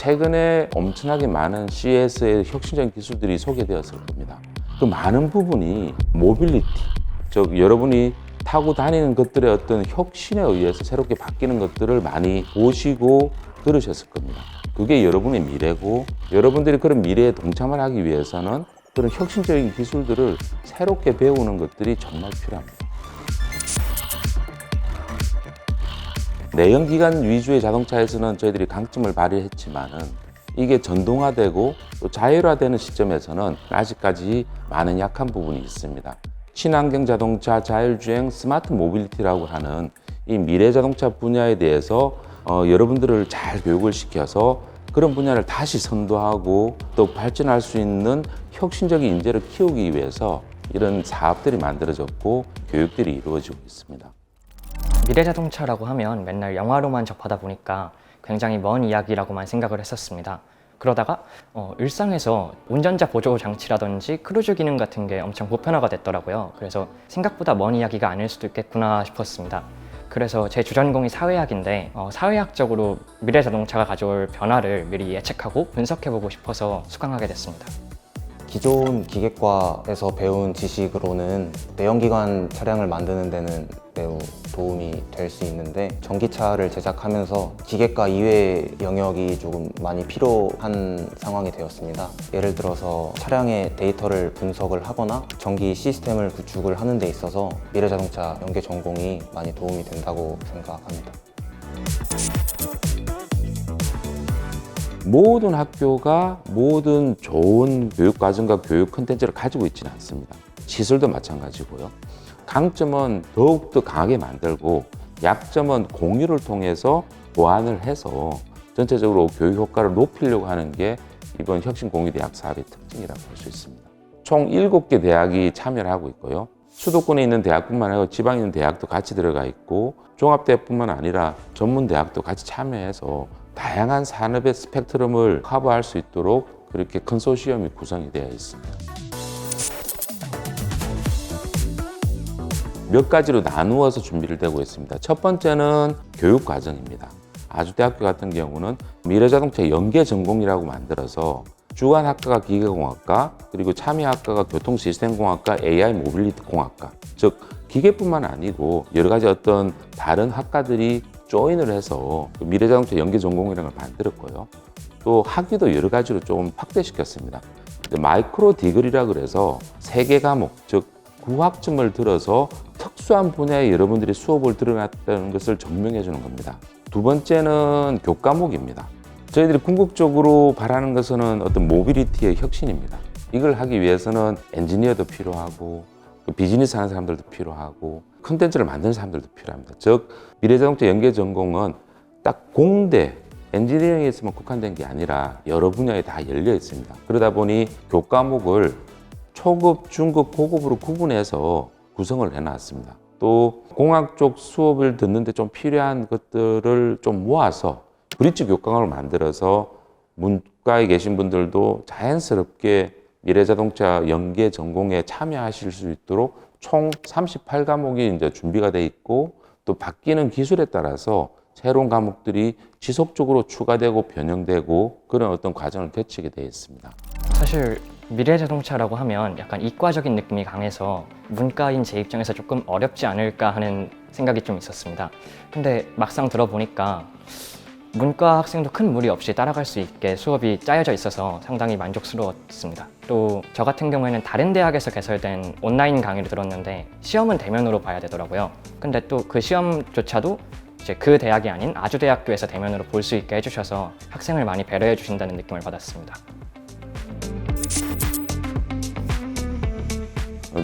최근에 엄청나게 많은 CES의 혁신적인 기술들이 소개되었을 겁니다. 그 많은 부분이 모빌리티, 즉 여러분이 타고 다니는 것들의 어떤 혁신에 의해서 새롭게 바뀌는 것들을 많이 보시고 들으셨을 겁니다. 그게 여러분의 미래고, 여러분들이 그런 미래에 동참을 하기 위해서는 그런 혁신적인 기술들을 새롭게 배우는 것들이 정말 필요합니다. 내연기관 위주의 자동차에서는 저희들이 강점을 발휘했지만은 이게 전동화되고 또 자율화되는 시점에서는 아직까지 많은 약한 부분이 있습니다. 친환경 자동차, 자율주행, 스마트 모빌리티라고 하는 이 미래 자동차 분야에 대해서 여러분들을 잘 교육을 시켜서 그런 분야를 다시 선도하고 또 발전할 수 있는 혁신적인 인재를 키우기 위해서 이런 사업들이 만들어졌고 교육들이 이루어지고 있습니다. 미래자동차라고 하면 맨날 영화로만 접하다 보니까 굉장히 먼 이야기라고만 생각을 했었습니다. 그러다가 일상에서 운전자 보조 장치라든지 크루즈 기능 같은 게 엄청 보편화가 됐더라고요. 그래서 생각보다 먼 이야기가 아닐 수도 있겠구나 싶었습니다. 그래서 제 주전공이 사회학인데 사회학적으로 미래자동차가 가져올 변화를 미리 예측하고 분석해보고 싶어서 수강하게 됐습니다. 기존 기계과에서 배운 지식으로는 내연기관 차량을 만드는 데는 매우 도움이 될 수 있는데 전기차를 제작하면서 기계과 이외의 영역이 조금 많이 필요한 상황이 되었습니다. 예를 들어서 차량의 데이터를 분석을 하거나 전기 시스템을 구축을 하는 데 있어서 미래자동차 연계 전공이 많이 도움이 된다고 생각합니다. 모든 학교가 모든 좋은 교육과정과 교육 콘텐츠를 가지고 있지는 않습니다. 시설도 마찬가지고요. 강점은 더욱더 강하게 만들고 약점은 공유를 통해서 보완을 해서 전체적으로 교육 효과를 높이려고 하는 게 이번 혁신공유대학 사업의 특징이라고 볼 수 있습니다. 총 7개 대학이 참여를 하고 있고요. 수도권에 있는 대학뿐만 아니라 지방에 있는 대학도 같이 들어가 있고 종합대뿐만 아니라 전문대학도 같이 참여해서 다양한 산업의 스펙트럼을 커버할 수 있도록 그렇게 컨소시엄이 구성이 되어 있습니다. 몇 가지로 나누어서 준비를 되고 있습니다. 첫 번째는 교육 과정입니다. 아주대학교 같은 경우는 미래자동차 연계 전공이라고 만들어서 주관학과가 기계공학과, 그리고 참여학과가 교통시스템공학과, AI 모빌리티 공학과, 즉 기계뿐만 아니고 여러 가지 어떤 다른 학과들이 조인을 해서 미래자동차 연계 전공이라는 걸 만들었고요. 또 학위도 여러 가지로 좀 확대시켰습니다. 마이크로 디글이라 그래서 3개 과목, 즉 9학점을 들어서 특수한 분야에 여러분들이 수업을 들어갔다는 것을 증명해 주는 겁니다. 두 번째는 교과목입니다. 저희들이 궁극적으로 바라는 것은 어떤 모빌리티의 혁신입니다. 이걸 하기 위해서는 엔지니어도 필요하고 비즈니스 하는 사람들도 필요하고 콘텐츠를 만드는 사람들도 필요합니다. 즉 미래자동차 연계 전공은 딱 공대 엔지니어링에서만 국한된 게 아니라 여러 분야에 다 열려 있습니다. 그러다 보니 교과목을 초급, 중급, 고급으로 구분해서 구성을 해놨습니다. 또 공학 쪽 수업을 듣는데 좀 필요한 것들을 좀 모아서 브릿지 교과목을 만들어서 문과에 계신 분들도 자연스럽게 미래자동차 연계 전공에 참여하실 수 있도록 총 38과목이 이제 준비가 돼 있고 또 바뀌는 기술에 따라서 새로운 과목들이 지속적으로 추가되고 변형되고 그런 어떤 과정을 거치게 되어 있습니다. 사실 미래자동차라고 하면 약간 이과적인 느낌이 강해서 문과인 제 입장에서 조금 어렵지 않을까 하는 생각이 좀 있었습니다. 근데 막상 들어보니까 문과 학생도 큰 무리 없이 따라갈 수 있게 수업이 짜여져 있어서 상당히 만족스러웠습니다. 또 저 같은 경우에는 다른 대학에서 개설된 온라인 강의를 들었는데 시험은 대면으로 봐야 되더라고요. 근데 또 그 시험조차도 이제 그 대학이 아닌 아주대학교에서 대면으로 볼 수 있게 해주셔서 학생을 많이 배려해 주신다는 느낌을 받았습니다.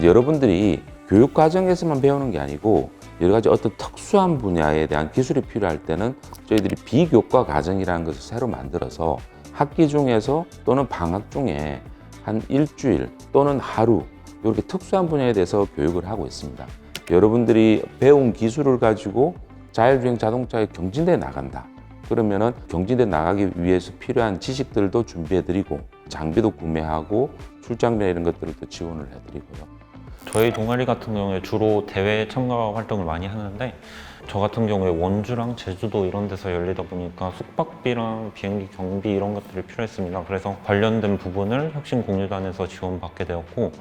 여러분들이 교육 과정에서만 배우는 게 아니고 여러 가지 어떤 특수한 분야에 대한 기술이 필요할 때는 저희들이 비교과 과정이라는 것을 새로 만들어서 학기 중에서 또는 방학 중에 한 일주일 또는 하루 이렇게 특수한 분야에 대해서 교육을 하고 있습니다. 여러분들이 배운 기술을 가지고 자율주행 자동차에 경진대에 나간다. 그러면은 경진대에 나가기 위해서 필요한 지식들도 준비해드리고 장비도 구매하고 출장비나 이런 것들을 또 지원을 해드리고요. 저희 동아리 같은 경우에 주로 대회 참가 활동을 많이 하는데 저 같은 경우에 원주랑 제주도 이런 데서 열리다 보니까 숙박비랑 비행기 경비 이런 것들이 필요했습니다. 그래서 관련된 부분을 혁신공유단에서 지원받게 되었고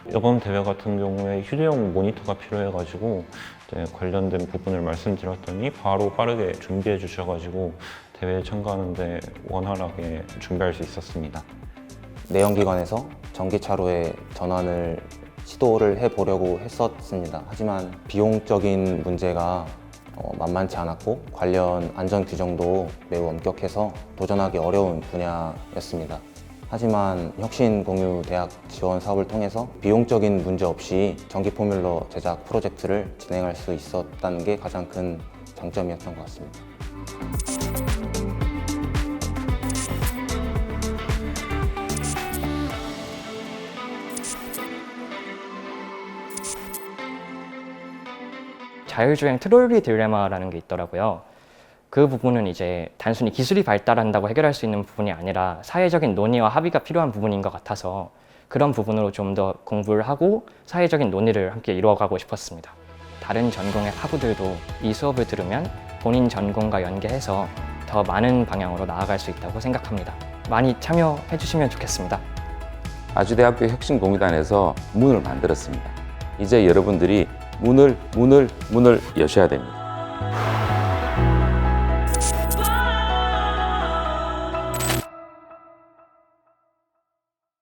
이번 대회 같은 경우에 휴대용 모니터가 필요해가지고 이제 관련된 부분을 말씀드렸더니 바로 빠르게 준비해 주셔가지고 대회에 참가하는데 원활하게 준비할 수 있었습니다. 내연기관에서 전기차로의 전환을 시도를 해보려고 했었습니다. 하지만 비용적인 문제가 만만치 않았고 관련 안전 규정도 매우 엄격해서 도전하기 어려운 분야였습니다. 하지만 혁신공유대학 지원 사업을 통해서 비용적인 문제 없이 전기 포뮬러 제작 프로젝트를 진행할 수 있었다는 게 가장 큰 장점이었던 것 같습니다. 자율주행 트롤리 딜레마라는 게 있더라고요. 그 부분은 이제 단순히 기술이 발달한다고 해결할 수 있는 부분이 아니라 사회적인 논의와 합의가 필요한 부분인 것 같아서 그런 부분으로 좀 더 공부를 하고 사회적인 논의를 함께 이루어가고 싶었습니다. 다른 전공의 학우들도 이 수업을 들으면 본인 전공과 연계해서 더 많은 방향으로 나아갈 수 있다고 생각합니다. 많이 참여해 주시면 좋겠습니다. 아주대학교 혁신공유단에서 문을 만들었습니다. 이제 여러분들이 문을 여셔야 됩니다.